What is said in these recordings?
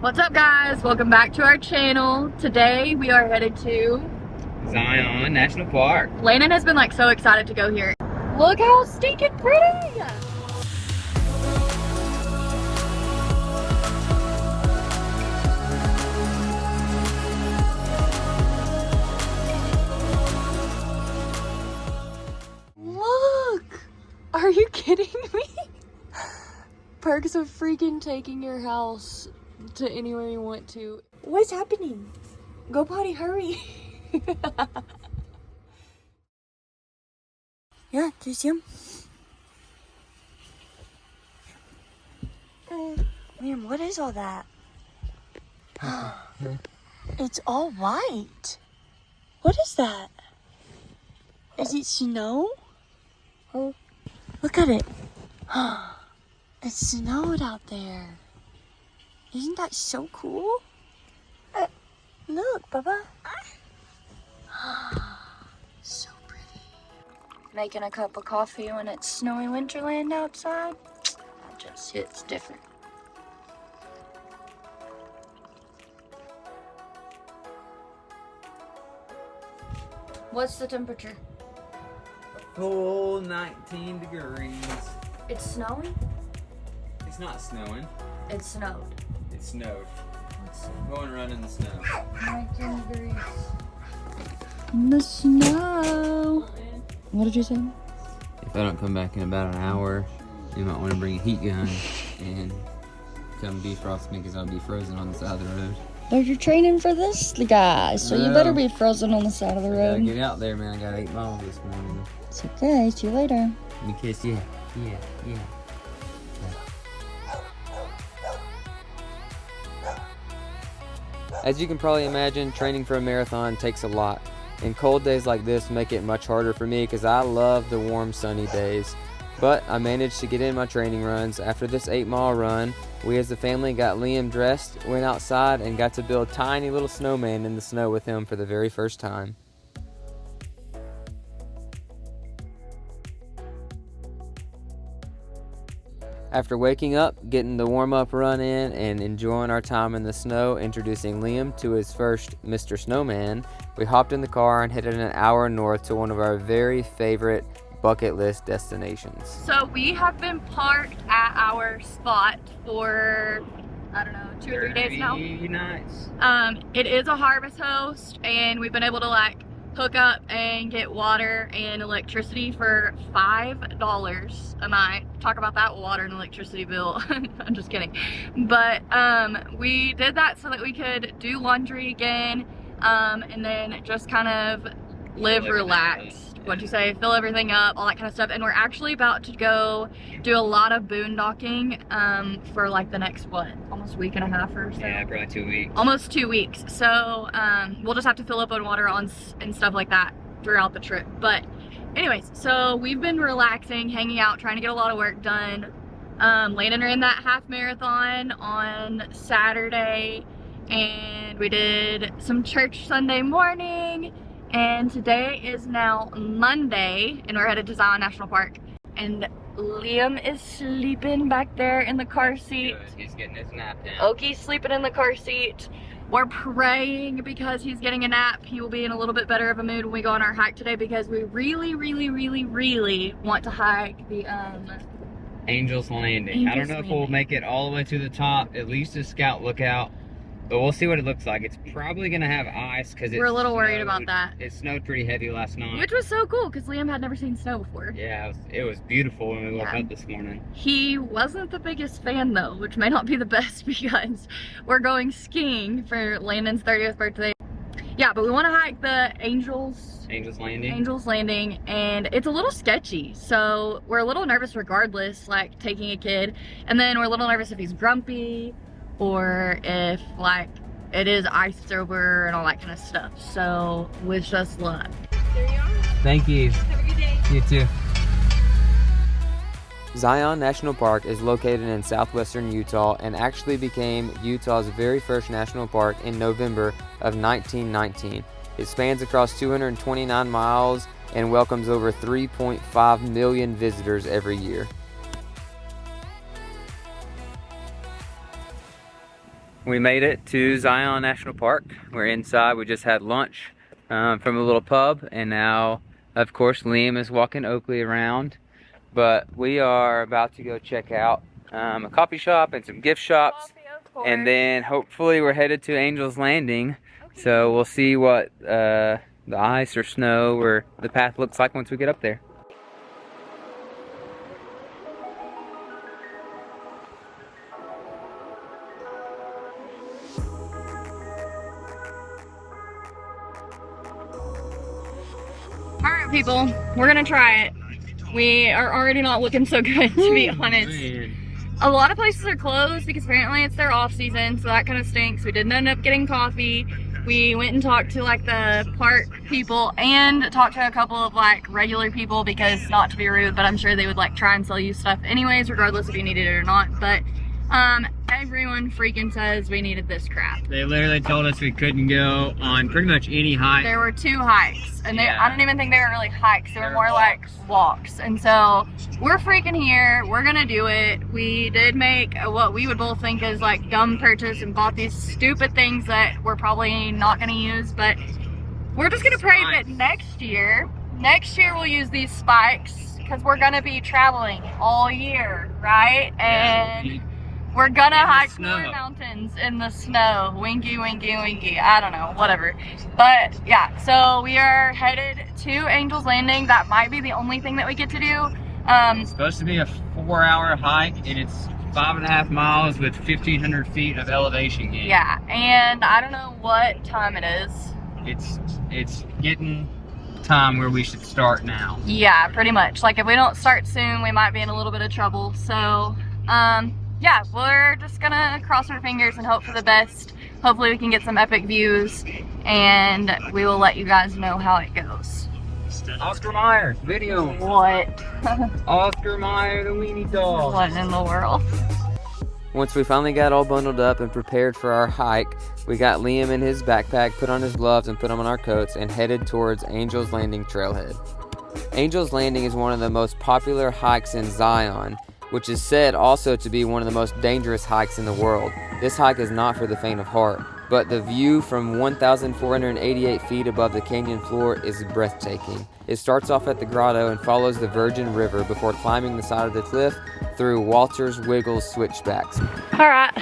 What's up, guys? Welcome back to our channel. Today we are headed to Zion National Park. Landon has been like so excited to go here. Look how stinking pretty! Look! Are you kidding me? Perks of freaking taking your house to anywhere you want to. What's happening? Go potty, hurry. Yeah, do you see him? Man, what is all that? It's all white. What is that? Is it snow? Oh, look at it. It snowed out there. Isn't that so cool? Look, Bubba. So pretty. Making a cup of coffee when it's snowy winterland outside. That just hits different. What's the temperature? Full 19 degrees. It's snowing? It's not snowing. It snowed. It snowed. Let's see. Going around in the snow. 19 degrees. In the snow. What did you say? If I don't come back in about an hour, you might want to bring a heat gun and come defrost me because I'll be frozen on the side of the road. Oh, you're training for this, guys, so you better be frozen on the side of the I gotta road. get out there, man. I got 8 miles this morning. It's okay. See you later. Let me kiss you. Yeah. As you can probably imagine, training for a marathon takes a lot. And cold days like this make it much harder for me because I love the warm sunny days. But I managed to get in my training runs. After this 8-mile run, we as a family got Liam dressed, went outside, and got to build a tiny little snowman in the snow with him for the very first time. After waking up, getting the warm-up run in, and enjoying our time in the snow, introducing Liam to his first Mr. Snowman, we hopped in the car and headed an hour north to one of our very favorite bucket list destinations. So we have been parked at our spot for, I don't know, 2 or 3 days now. Nights. It is a harvest host, and we've been able to hook up and get water and electricity for $5 a night. Talk about that water and electricity bill. I'm just kidding. But we did that so that we could do laundry again, and then just kind of live relaxed. What'd you say? Fill everything up, all that kind of stuff. And we're actually about to go do a lot of boondocking for the next, almost week and a half or so? Yeah, probably 2 weeks. Almost 2 weeks. So we'll just have to fill up on water and stuff like that throughout the trip. But anyways, so we've been relaxing, hanging out, trying to get a lot of work done. Landon ran that half marathon on Saturday, and we did some church Sunday morning. And today is now Monday, and we're headed to Zion National Park. And Liam is sleeping back there in the car seat. He's getting his nap down. Oki's sleeping in the car seat. We're praying because he's getting a nap. He will be in a little bit better of a mood when we go on our hike today, because we really want to hike the Angel's Landing. I don't know if we'll make it all the way to the top, at least a scout lookout. But we'll see what it looks like. It's probably going to have ice because we're a little worried about that. It snowed pretty heavy last night. Which was so cool because Liam had never seen snow before. Yeah, it was beautiful when we woke up this morning. He wasn't the biggest fan though, which may not be the best because we're going skiing for Landon's 30th birthday. Yeah, but we want to hike the Angel's Landing, and it's a little sketchy. So we're a little nervous regardless, taking a kid. And then we're a little nervous if he's grumpy, or if it is iced over and all that kind of stuff. So wish us luck. There you are. Thank you. Have a good day. You too. Zion National Park is located in southwestern Utah and actually became Utah's very first national park in November of 1919. It spans across 229 miles and welcomes over 3.5 million visitors every year. We made it to Zion National Park. We're inside. We just had lunch from a little pub, and now, of course, Liam is walking Oakley around. But we are about to go check out a coffee shop and some gift shops, and then hopefully we're headed to Angel's Landing. Okay. So we'll see what the ice or snow or the path looks like once we get up there. Alright people, we're gonna try it. We are already not looking so good, to be honest. Man. A lot of places are closed because apparently it's their off season, so that kind of stinks. We didn't end up getting coffee. We went and talked to like the park people and talked to a couple of like regular people, because not to be rude, but I'm sure they would like try and sell you stuff anyways, regardless if you needed it or not. But everyone freaking says we needed this crap. They literally told us we couldn't go on pretty much any hike. There were 2 hikes, and I don't even think they were really hikes. They were more like walks. And so we're freaking here. We're gonna do it. We did make what we would both think is like dumb purchase and bought these stupid things that we're probably not gonna use, but we're just gonna pray that next year we'll use these spikes, because we're gonna be traveling all year, right? And we're gonna hike more mountains in the snow. Winky, winky, winky. I don't know, whatever. But yeah, so we are headed to Angel's Landing. That might be the only thing that we get to do. It's supposed to be a 4-hour hike, and it's 5.5 miles with 1,500 feet of elevation gain. Yeah, and I don't know what time it is. It's getting time where we should start now. Yeah, pretty much. Like if we don't start soon, we might be in a little bit of trouble. So, yeah, we're just gonna cross our fingers and hope for the best. Hopefully we can get some epic views, and we will let you guys know how it goes. Oscar Mayer, video. What? Oscar Mayer, the weenie dog. What in the world? Once we finally got all bundled up and prepared for our hike, we got Liam in his backpack, put on his gloves and put them on our coats, and headed towards Angel's Landing trailhead. Angel's Landing is one of the most popular hikes in Zion, which is said also to be one of the most dangerous hikes in the world. This hike is not for the faint of heart, but the view from 1,488 feet above the canyon floor is breathtaking. It starts off at the grotto and follows the Virgin River before climbing the side of the cliff through Walter's Wiggles switchbacks. All right,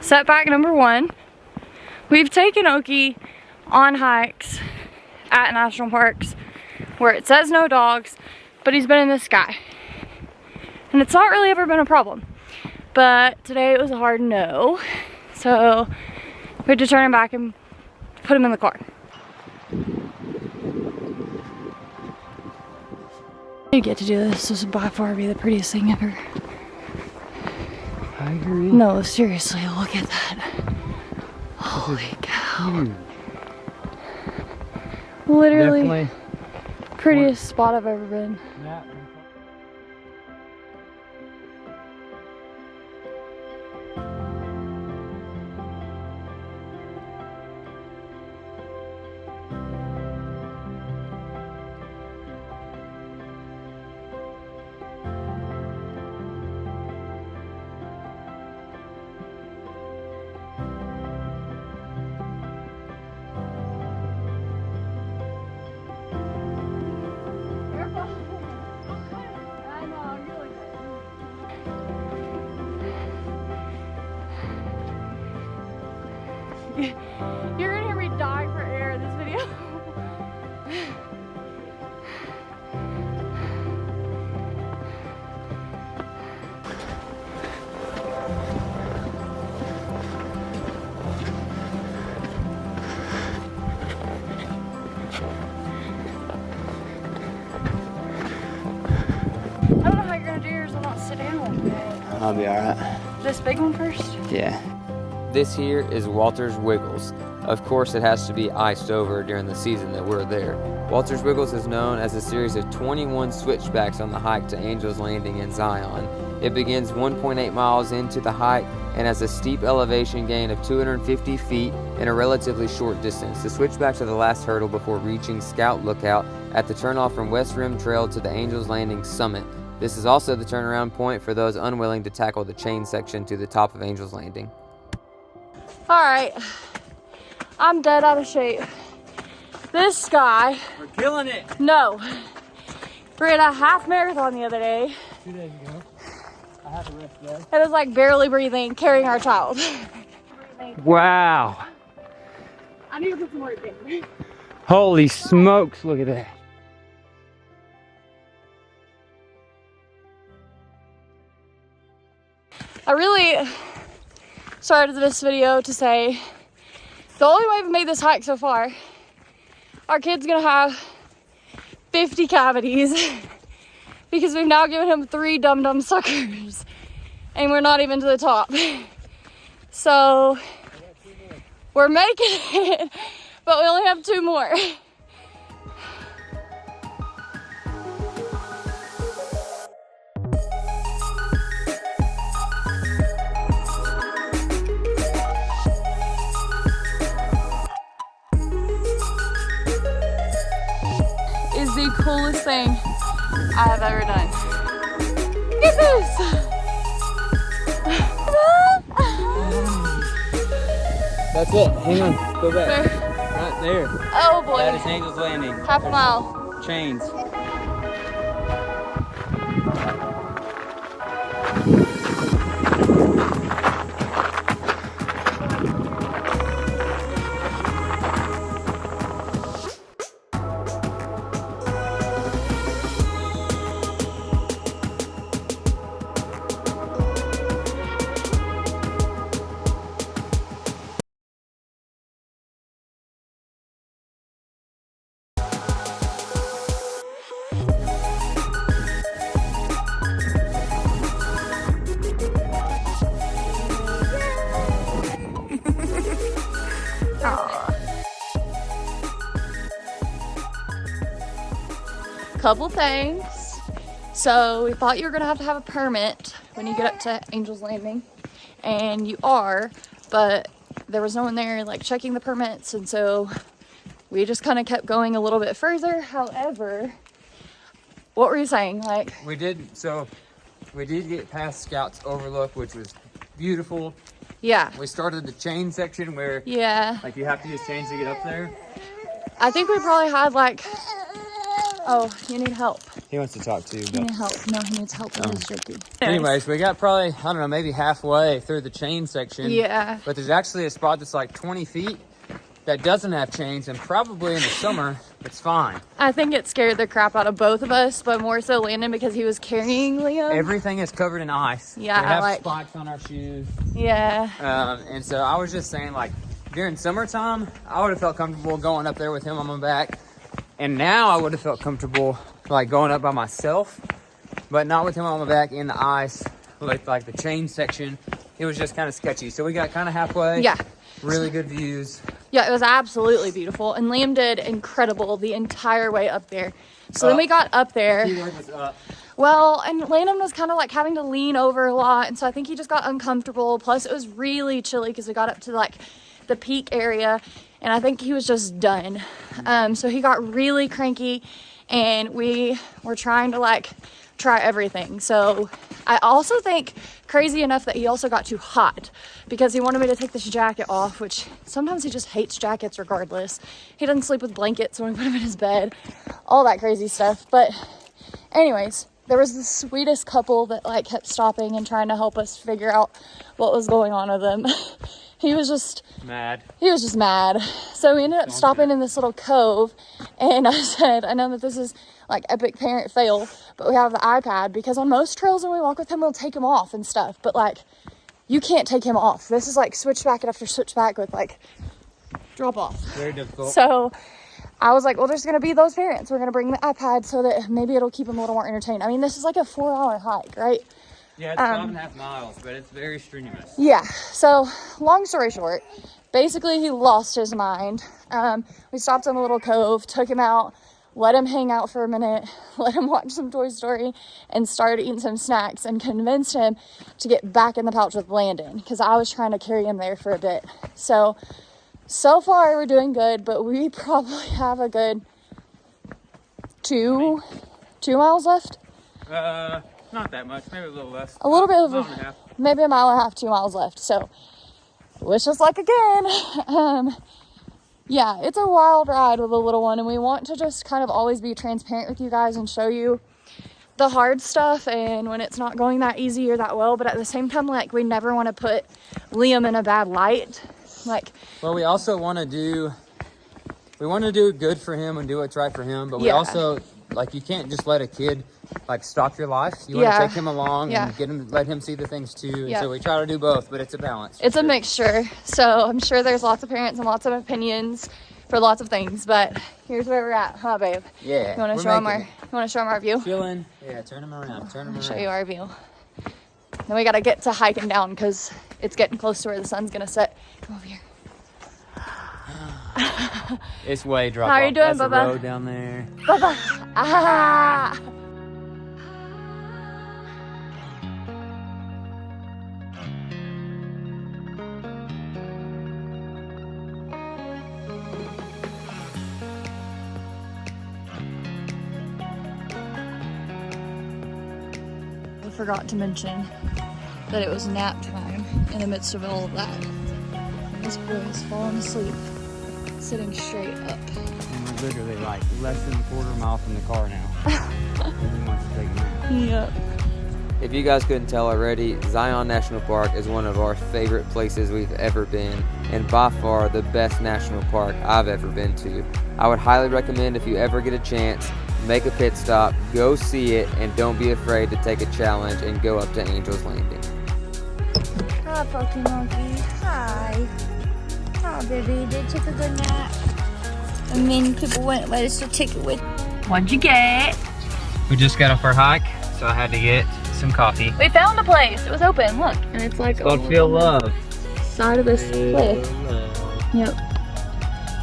setback number 1. We've taken Oki on hikes at national parks where it says no dogs, but he's been in the sky. And it's not really ever been a problem. But today it was a hard no. So we had to turn him back and put him in the car. You get to do this. This would by far be the prettiest thing ever. I agree. No, seriously, look at that. Holy cow. Literally Definitely prettiest spot I've ever been. Yeah. You're gonna hear me die for air in this video. I don't know how you're gonna do yours and not sit down. I'll be alright. This big one first? Yeah. This here is Walter's Wiggles. Of course, it has to be iced over during the season that we're there. Walter's Wiggles is known as a series of 21 switchbacks on the hike to Angel's Landing in Zion. It begins 1.8 miles into the hike and has a steep elevation gain of 250 feet in a relatively short distance. The switchbacks are the last hurdle before reaching Scout Lookout at the turnoff from West Rim Trail to the Angel's Landing summit. This is also the turnaround point for those unwilling to tackle the chain section to the top of Angel's Landing. Alright. I'm dead out of shape. This guy. We're killing it. No. Ran a half marathon the other day. 2 days ago. I had to rest day. It was like barely breathing, carrying our child. Wow. I need to put some work in. Holy smokes, look at that. I really started this video to say the only way we've made this hike so far, our kid's gonna have 50 cavities because we've now given him 3 dum-dum suckers and we're not even to the top. So we're making it, but we only have 2 more. Is the coolest thing I have ever done. Get this! That's it. Hang on. Go back. Where? Right there. Oh boy. That is Angel's Landing. Half a mile. Chains. Couple things. So we thought you were gonna have to have a permit when you get up to Angel's Landing, and you are, but there was no one there like checking the permits, and so we just kind of kept going a little bit further. However, what were you saying? Like We did get past Scouts Overlook, which was beautiful. yeah, We started the chain section where yeah. like you have to use chains to get up there. I think we probably had like, oh, you need help. He wants to talk too. You need help. No, he needs help with his jerky. Anyways, we got probably, I don't know, maybe halfway through the chain section. Yeah. But there's actually a spot that's like 20 feet that doesn't have chains, and probably in the summer, it's fine. I think it scared the crap out of both of us, but more so Landon because he was carrying Liam. Everything is covered in ice. Yeah, we have like- spikes on our shoes. Yeah. And so I was just saying, like, during summertime, I would have felt comfortable going up there with him on my back. And now I would have felt comfortable, like, going up by myself, but not with him on my back in the ice, like the chain section. It was just kind of sketchy. So we got kind of halfway. Yeah. Really good views. Yeah, it was absolutely beautiful. And Liam did incredible the entire way up there. So then we got up there. Keyword was up. Well, and Landon was kind of like having to lean over a lot. And so I think he just got uncomfortable. Plus it was really chilly because we got up to like the peak area. And I think he was just done. So he got really cranky. And we were trying to like try everything. So I also think crazy enough that he also got too hot because he wanted me to take this jacket off, which sometimes he just hates jackets regardless. He doesn't sleep with blankets when we put him in his bed, all that crazy stuff. But anyways, there was the sweetest couple that like kept stopping and trying to help us figure out what was going on with them. He was just mad. So we ended up stopping in this little cove, and I said, I know that this is like epic parent fail, but we have the iPad because on most trails when we walk with him, we'll take him off and stuff, but like you can't take him off. This is like switchback after switchback with like drop off. Very difficult. So I was like, well, there's going to be those parents. We're going to bring the iPad so that maybe it'll keep them a little more entertained. I mean, this is like a 4-hour hike, right? Yeah, it's 5.5 miles, but it's very strenuous. Yeah. So long story short, basically he lost his mind. We stopped in a little cove, took him out, let him hang out for a minute, let him watch some Toy Story, and started eating some snacks, and convinced him to get back in the pouch with Landon because I was trying to carry him there for a bit. So far we're doing good, but we probably have a good two miles left. Not that much, maybe a little less. A little bit Mile over, and a half. maybe a mile and a half, 2 miles left. So wish us luck again. Yeah, it's a wild ride with a little one, and we want to just kind of always be transparent with you guys and show you the hard stuff and when it's not going that easy or that well, but at the same time, like, we never want to put Liam in a bad light. Like, well, we also want to do good for him and do what's right for him, but we Yeah. also, like, you can't just let a kid like stop your life. You want Yeah. to take him along Yeah. and let him see the things too. And Yeah. so we try to do both, but it's a balance. it's a mixture. So I'm sure there's lots of parents and lots of opinions for lots of things, but here's where we're at, huh, babe? Yeah. You want to show them our view? Chilling. Yeah, turn him around. Turn him around. Show you our view. Then we gotta get to hiking down because it's getting close to where the sun's gonna set. Come over here. It's way drop How off. are you doing, That's the Bubba? road down there. Bubba. Ah. I forgot to mention that it was nap time in the midst of all of that. And this boy is falling asleep, sitting straight up. And we're literally like less than a quarter mile from the car now. And he wants to take a nap. Yep. If you guys couldn't tell already, Zion National Park is one of our favorite places we've ever been, and by far the best national park I've ever been to. I would highly recommend, if you ever get a chance, make a pit stop, go see it, and don't be afraid to take a challenge and go up to Angel's Landing. Hi, Pokey Monkey. Hi. Hi, baby. Did you take a good nap? And many people wouldn't let us take it with. What'd you get? We just got off our hike, so I had to get some coffee. We found a place. It was open. Look, and it's like It's called Feel Love. side of this cliff. Yep.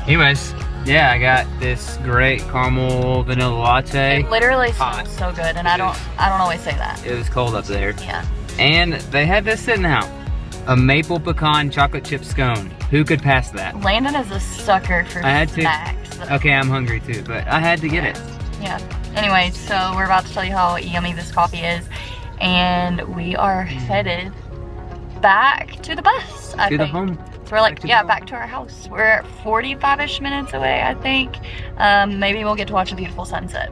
Anyways, yeah, I got this great caramel vanilla latte. It literally Hot. smells so good, and I don't always say that. It was cold up there. Yeah. And they had this sitting out. A maple pecan chocolate chip scone. Who could pass that? Landon is a sucker for I had to. snacks. Okay, I'm hungry too, but I had to get it. Yeah. Anyway, so we're about to tell you how yummy this coffee is, and we are headed back to the bus, I To the think. home. So we're like, Back to yeah, the back to our house. We're 45-ish minutes away, I think. Maybe we'll get to watch a beautiful sunset.